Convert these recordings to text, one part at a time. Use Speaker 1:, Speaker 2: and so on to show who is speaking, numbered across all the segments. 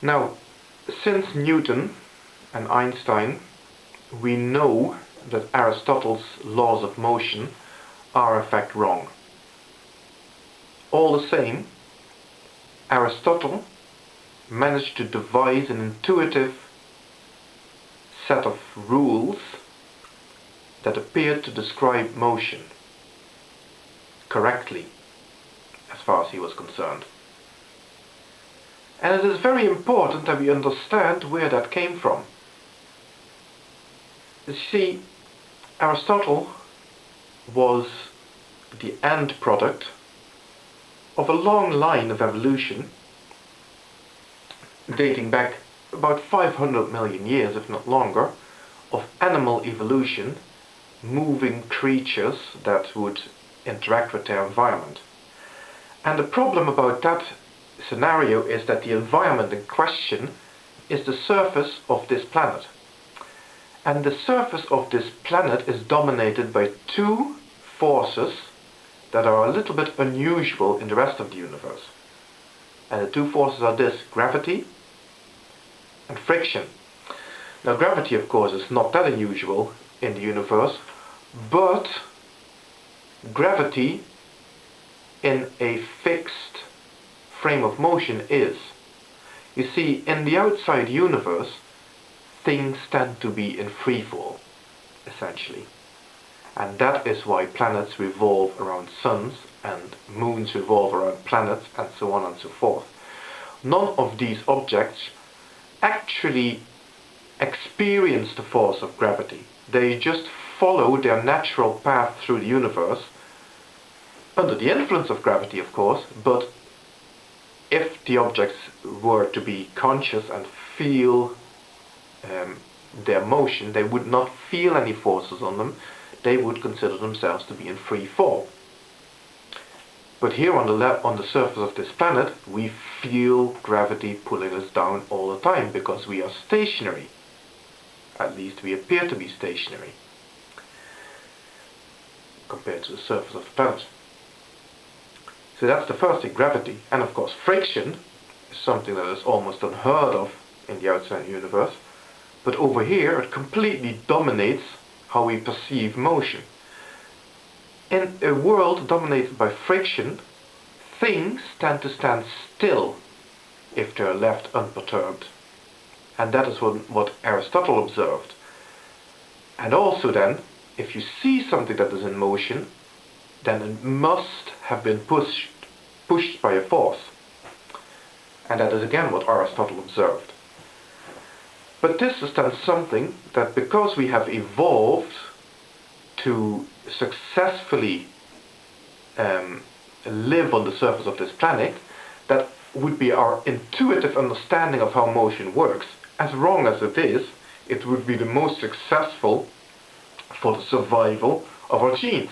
Speaker 1: Now, since Newton and Einstein, we know that Aristotle's laws of motion are in fact wrong. All the same, Aristotle managed to devise an intuitive set of rules that appeared to describe motion correctly, as far as he was concerned. And it is very important that we understand where that came from. You see, Aristotle was the end product of a long line of evolution dating back about 500 million years, if not longer, of animal evolution, moving creatures that would interact with their environment. And the problem about that scenario is that the environment in question is the surface of this planet. And the surface of this planet is dominated by two forces that are a little bit unusual in the rest of the universe. And the two forces are this: gravity and friction. Now, gravity, of course, is not that unusual in the universe, but gravity in a fixed frame of motion is. You see, in the outside universe, things tend to be in free fall, essentially. And that is why planets revolve around suns and moons revolve around planets and so on and so forth. None of these objects actually experience the force of gravity. They just follow their natural path through the universe, under the influence of gravity, of course, but if the objects were to be conscious and feel their motion, they would not feel any forces on them. They would consider themselves to be in free fall. But here on the surface of this planet, we feel gravity pulling us down all the time because we are stationary. At least we appear to be stationary compared to the surface of the planet. So that's the first thing, gravity. And of course, friction is something that is almost unheard of in the outside universe. But over here, it completely dominates how we perceive motion. In a world dominated by friction, things tend to stand still if they are left unperturbed. And that is what Aristotle observed. And also then, if you see something that is in motion, then it must have been pushed by a force. And that is again what Aristotle observed. But this is then something that, because we have evolved to successfully live on the surface of this planet, that would be our intuitive understanding of how motion works. As wrong as it is, it would be the most successful for the survival of our genes.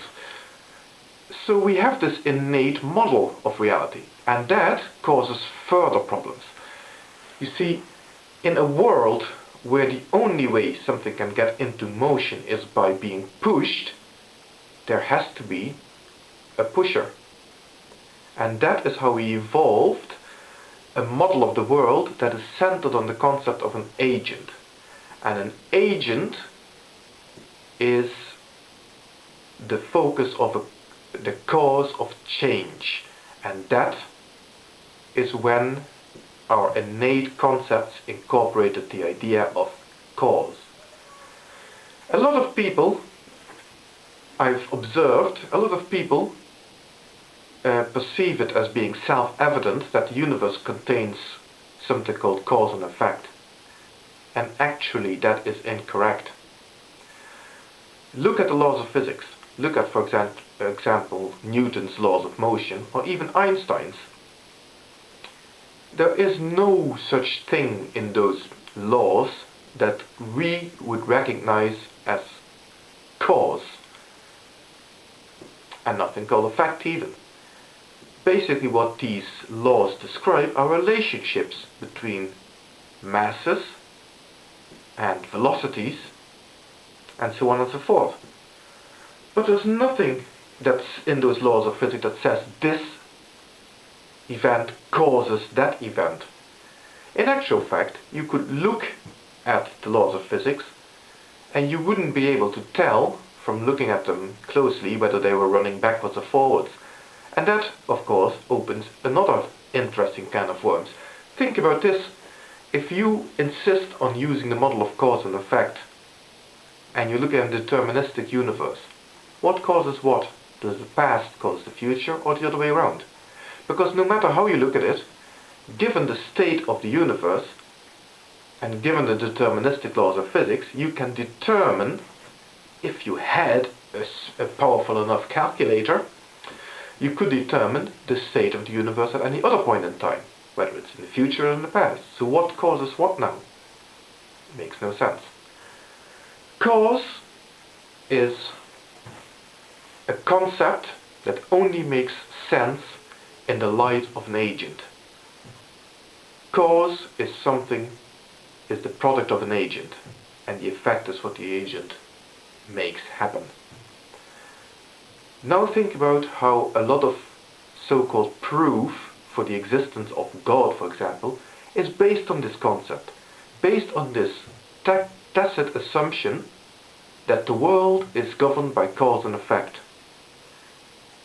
Speaker 1: So we have this innate model of reality, and that causes further problems. You see, in a world where the only way something can get into motion is by being pushed, there has to be a pusher. And that is how we evolved a model of the world that is centered on the concept of an agent. And an agent is the focus of the cause of change. And that is when our innate concepts incorporated the idea of cause. A lot of people, I've observed, a lot of people perceive it as being self-evident that the universe contains something called cause and effect. And actually that is incorrect. Look at the laws of physics. Look at, for example, Newton's laws of motion, or even Einstein's. There is no such thing in those laws that we would recognize as cause, and nothing called effect either. Basically what these laws describe are relationships between masses and velocities and so on and so forth. But there's nothing that's in those laws of physics that says this event causes that event. In actual fact, you could look at the laws of physics and you wouldn't be able to tell from looking at them closely whether they were running backwards or forwards. And that, of course, opens another interesting can of worms. Think about this. If you insist on using the model of cause and effect and you look at a deterministic universe, what causes what? Does the past cause the future or the other way around? Because no matter how you look at it, given the state of the universe and given the deterministic laws of physics, you can determine, if you had a powerful enough calculator, you could determine the state of the universe at any other point in time, whether it's in the future or in the past. So what causes what now? Makes no sense. Cause is a concept that only makes sense in the light of an agent. Cause is the product of an agent, and the effect is what the agent makes happen. Now think about how a lot of so-called proof for the existence of God, for example, is based on this concept, based on this tacit assumption that the world is governed by cause and effect.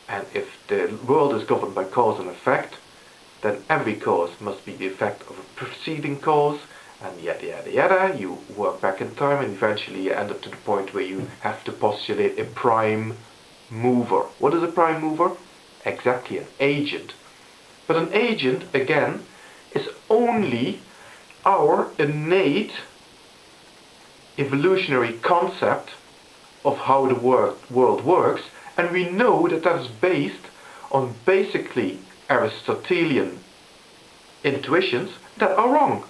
Speaker 1: And if the world is governed by cause and effect, then every cause must be the effect of a preceding cause, and yada yada yada. You work back in time and eventually you end up to the point where you have to postulate a prime mover. What is a prime mover? Exactly, an agent. But an agent, again, is only our innate evolutionary concept of how the world works, and we know that that is based on basically Aristotelian intuitions that are wrong.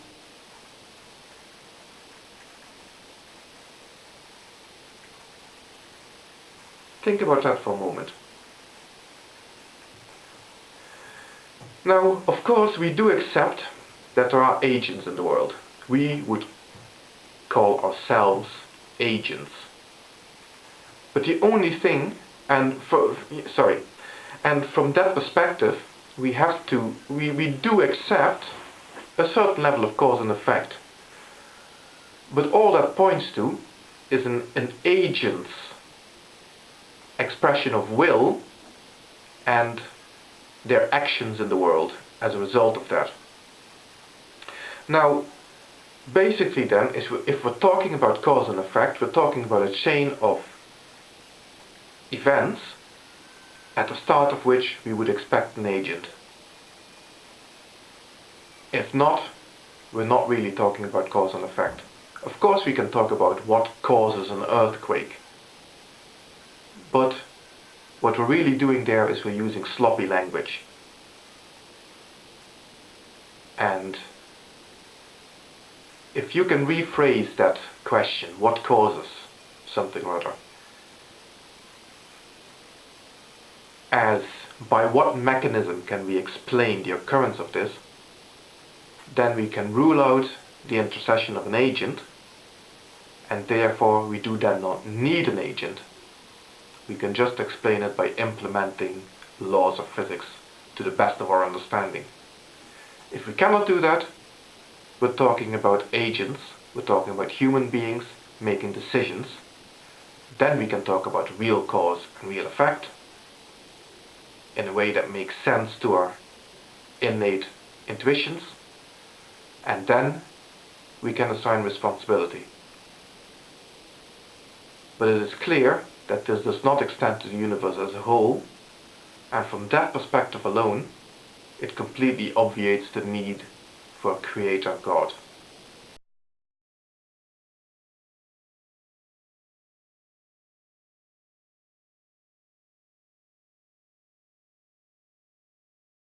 Speaker 1: Think about that for a moment. Now, of course, we do accept that there are agents in the world. We would call ourselves agents. But the only thing, and from that perspective, we do accept a certain level of cause and effect. But all that points to is an agent's expression of will and their actions in the world as a result of that. Now, basically then, if we're talking about cause and effect, we're talking about a chain of events at the start of which we would expect an agent. If not, we're not really talking about cause and effect. Of course we can talk about what causes an earthquake, but what we're really doing there is we're using sloppy language. And if you can rephrase that question, what causes something or other, as by what mechanism can we explain the occurrence of this, then we can rule out the intercession of an agent, and therefore we do then not need an agent. We can just explain it by implementing laws of physics to the best of our understanding. If we cannot do that, we're talking about agents, we're talking about human beings making decisions. Then we can talk about real cause and real effect in a way that makes sense to our innate intuitions, and then we can assign responsibility. But it is clear that this does not extend to the universe as a whole, and from that perspective alone, it completely obviates the need for a creator God.